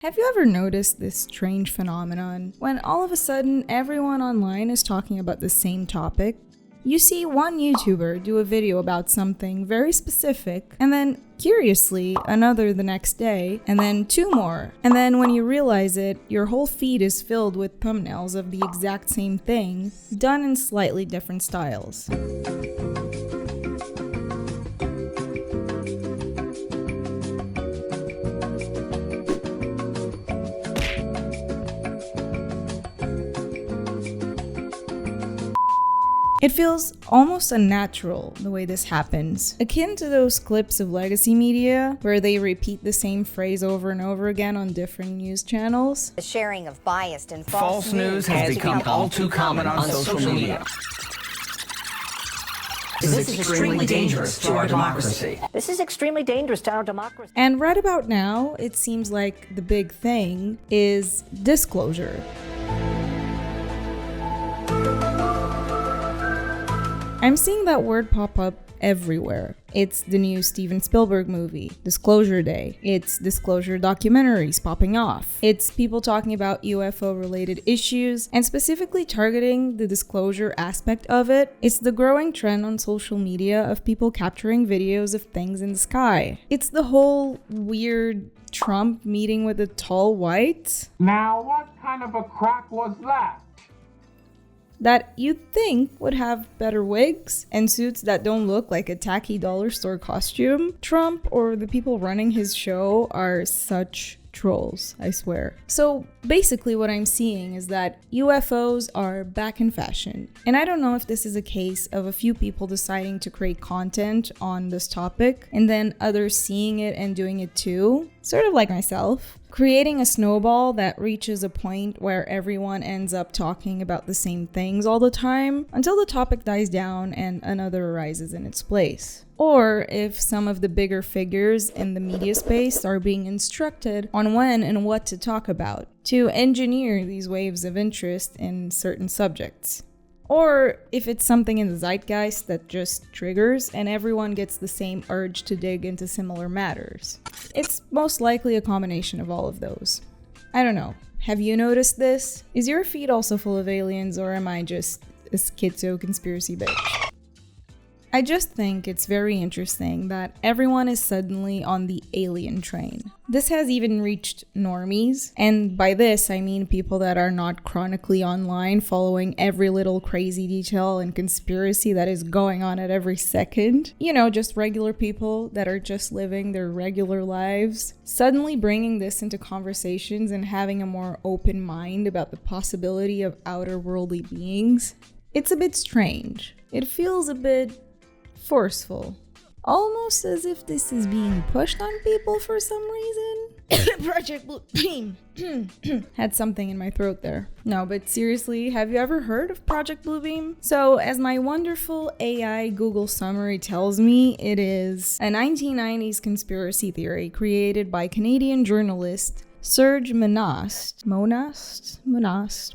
Have you ever noticed this strange phenomenon when all of a sudden everyone online is talking about the same topic? You see one YouTuber do a video about something very specific, and then, curiously, another the next day, and then two more. And then when you realize it, your whole feed is filled with thumbnails of the exact same thing, done in slightly different styles. It feels almost unnatural the way this happens, akin to those clips of legacy media where they repeat the same phrase over and over again on different news channels. The sharing of biased and False news has become all too common on social media. This is extremely dangerous to our democracy. This is extremely dangerous to our democracy. And right about now, it seems like the big thing is disclosure. I'm seeing that word pop up everywhere. It's the new Steven Spielberg movie, Disclosure Day. It's disclosure documentaries popping off. It's people talking about UFO-related issues and specifically targeting the disclosure aspect of it. It's the growing trend on social media of people capturing videos of things in the sky. It's the whole weird Trump meeting with a tall white. Now, what kind of a crap was that? That you'd think would have better wigs and suits that don't look like a tacky dollar store costume. Trump or the people running his show are such trolls, I swear. So basically what I'm seeing is that UFOs are back in fashion. And I don't know if this is a case of a few people deciding to create content on this topic and then others seeing it and doing it too, sort of like myself. Creating a snowball that reaches a point where everyone ends up talking about the same things all the time until the topic dies down and another arises in its place. Or if some of the bigger figures in the media space are being instructed on when and what to talk about to engineer these waves of interest in certain subjects. Or if it's something in the zeitgeist that just triggers and everyone gets the same urge to dig into similar matters. It's most likely a combination of all of those. I don't know. Have you noticed this? Is your feed also full of aliens, or am I just a schizo conspiracy bitch? I just think it's very interesting that everyone is suddenly on the alien train. This has even reached normies, and by this I mean people that are not chronically online following every little crazy detail and conspiracy that is going on at every second. You know, just regular people that are just living their regular lives. Suddenly bringing this into conversations and having a more open mind about the possibility of outer worldly beings. It's a bit strange. It feels a bit forceful. Almost as if this is being pushed on people for some reason. Project Bluebeam. Had something in my throat there. No, but seriously, have you ever heard of Project Bluebeam? So, as my wonderful AI Google summary tells me, it is a 1990s conspiracy theory created by Canadian journalist Serge Monast,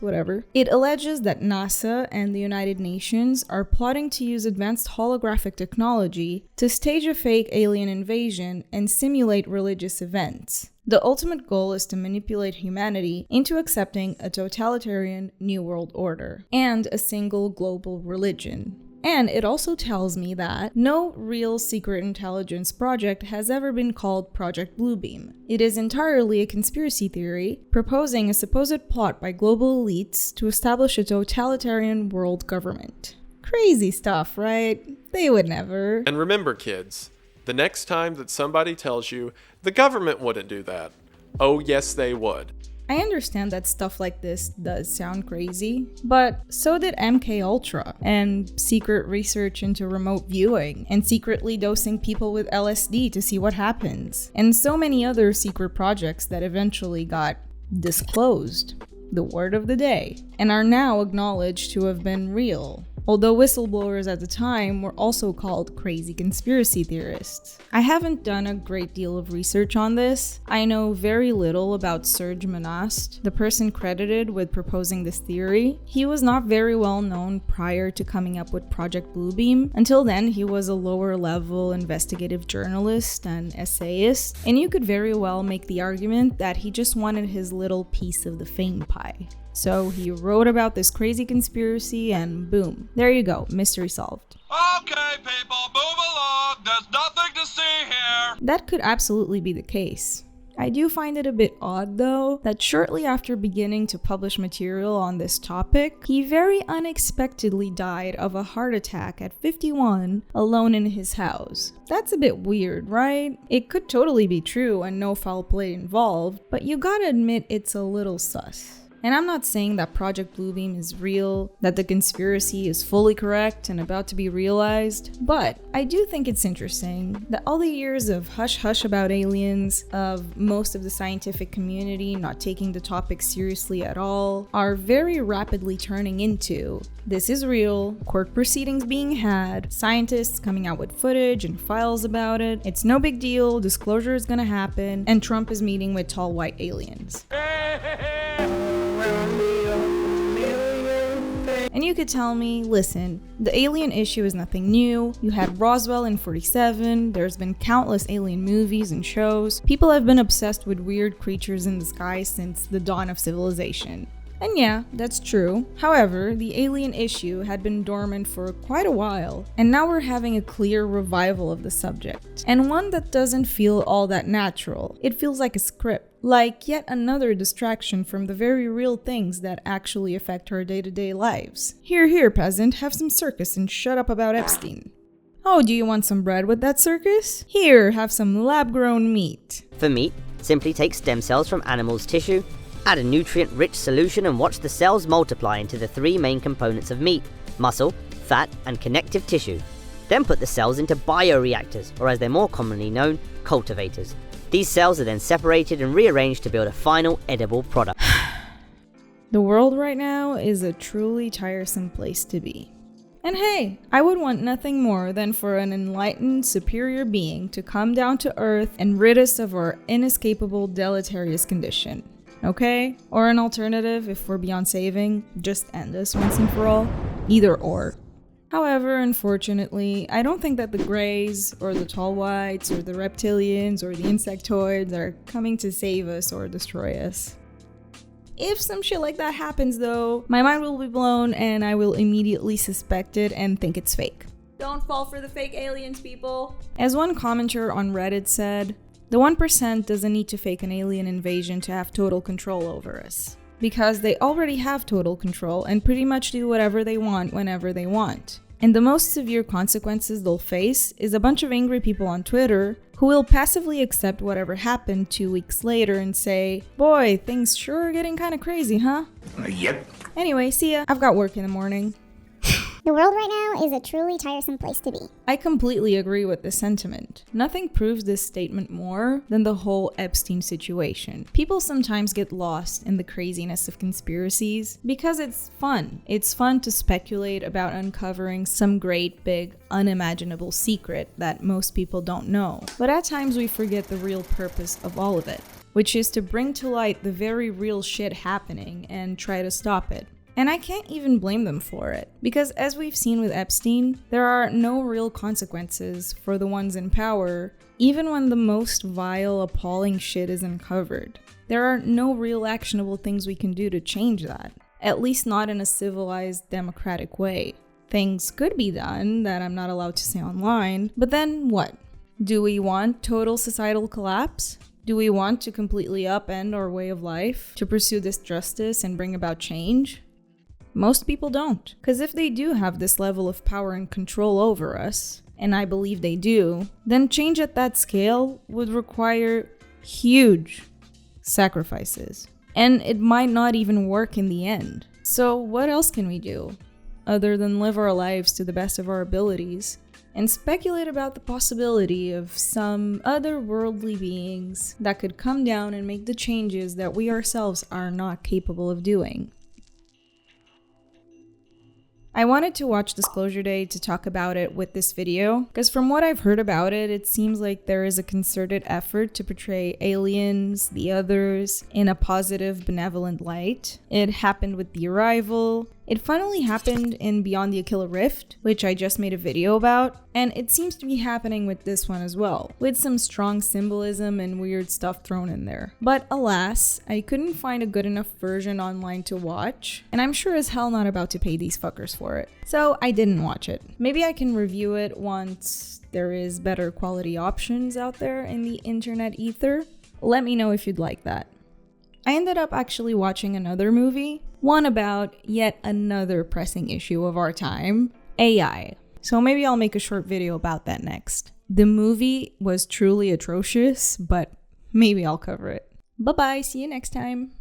whatever. It alleges that NASA and the United Nations are plotting to use advanced holographic technology to stage a fake alien invasion and simulate religious events. The ultimate goal is to manipulate humanity into accepting a totalitarian New World Order and a single global religion. And it also tells me that no real secret intelligence project has ever been called Project Bluebeam. It is entirely a conspiracy theory proposing a supposed plot by global elites to establish a totalitarian world government. Crazy stuff, right? They would never. And remember, kids, the next time that somebody tells you the government wouldn't do that, oh yes they would. I understand that stuff like this does sound crazy, but so did MKUltra and secret research into remote viewing and secretly dosing people with LSD to see what happens, and so many other secret projects that eventually got disclosed, the word of the day, and are now acknowledged to have been real. although whistleblowers at the time were also called crazy conspiracy theorists. I haven't done a great deal of research on this. I know very little about Serge Monast, the person credited with proposing this theory. He was not very well known prior to coming up with Project Bluebeam. Until then, he was a lower level investigative journalist and essayist, and you could very well make the argument that he just wanted his little piece of the fame pie. So he wrote about this crazy conspiracy and boom, there you go, mystery solved. Okay, people, move along. There's nothing to see here. That could absolutely be the case. I do find it a bit odd though, that shortly after beginning to publish material on this topic, he very unexpectedly died of a heart attack at 51, alone in his house. That's a bit weird, right? It could totally be true and no foul play involved, but you gotta admit it's a little sus. And I'm not saying that Project Bluebeam is real, that the conspiracy is fully correct and about to be realized, but I do think it's interesting that all the years of hush-hush about aliens, of most of the scientific community not taking the topic seriously at all, are very rapidly turning into this is real, court proceedings being had, scientists coming out with footage and files about it, it's no big deal, disclosure is gonna happen, and Trump is meeting with tall white aliens. And you could tell me, listen, the alien issue is nothing new. You had Roswell in 47, there's been countless alien movies and shows. People have been obsessed with weird creatures in the sky since the dawn of civilization. And yeah, that's true. However, the alien issue had been dormant for quite a while, and now we're having a clear revival of the subject. And one that doesn't feel all that natural. It feels like a script. Like yet another distraction from the very real things that actually affect our day-to-day lives. Here, peasant, have some circus and shut up about Epstein. Oh, do you want some bread with that circus? Here, have some lab-grown meat. For meat, simply take stem cells from animals' tissue, add a nutrient-rich solution and watch the cells multiply into the three main components of meat: muscle, fat, and connective tissue. Then put the cells into bioreactors, or as they're more commonly known, cultivators. These cells are then separated and rearranged to build a final edible product. The world right now is a truly tiresome place to be. And hey, I would want nothing more than for an enlightened, superior being to come down to Earth and rid us of our inescapable deleterious condition. Okay? Or an alternative, if we're beyond saving, just end us once and for all. Either or. However, unfortunately, I don't think that the Greys, or the Tall Whites, or the Reptilians, or the Insectoids are coming to save us or destroy us. If some shit like that happens though, my mind will be blown and I will immediately suspect it and think it's fake. Don't fall for the fake aliens, people! As one commenter on Reddit said, the 1% doesn't need to fake an alien invasion to have total control over us. Because they already have total control and pretty much do whatever they want whenever they want. And the most severe consequences they'll face is a bunch of angry people on Twitter who will passively accept whatever happened 2 weeks later and say, boy, things sure are getting kinda crazy, huh? Yep. Anyway, see ya. I've got work in the morning. The world right now is a truly tiresome place to be. I completely agree with this sentiment. Nothing proves this statement more than the whole Epstein situation. People sometimes get lost in the craziness of conspiracies because it's fun. It's fun to speculate about uncovering some great, big, unimaginable secret that most people don't know. But at times we forget the real purpose of all of it, which is to bring to light the very real shit happening and try to stop it. And I can't even blame them for it, because as we've seen with Epstein, there are no real consequences for the ones in power, even when the most vile, appalling shit is uncovered. There are no real actionable things we can do to change that, at least not in a civilized, democratic way. Things could be done that I'm not allowed to say online, but then what? Do we want total societal collapse? Do we want to completely upend our way of life to pursue this justice and bring about change? Most people don't, because if they do have this level of power and control over us, and I believe they do, then change at that scale would require huge sacrifices. And it might not even work in the end. So what else can we do, other than live our lives to the best of our abilities, and speculate about the possibility of some otherworldly beings that could come down and make the changes that we ourselves are not capable of doing? I wanted to watch Disclosure Day to talk about it with this video, because from what I've heard about it, it seems like there is a concerted effort to portray aliens, the others, in a positive, benevolent light. It happened with The Arrival. It finally happened in Beyond the Aquila Rift, which I just made a video about, and it seems to be happening with this one as well, with some strong symbolism and weird stuff thrown in there. But alas, I couldn't find a good enough version online to watch, and I'm sure as hell not about to pay these fuckers for it. So I didn't watch it. Maybe I can review it once there is better quality options out there in the internet ether. Let me know if you'd like that. I ended up actually watching another movie, one about yet another pressing issue of our time, AI. So maybe I'll make a short video about that next. The movie was truly atrocious, but maybe I'll cover it. Bye bye, see you next time.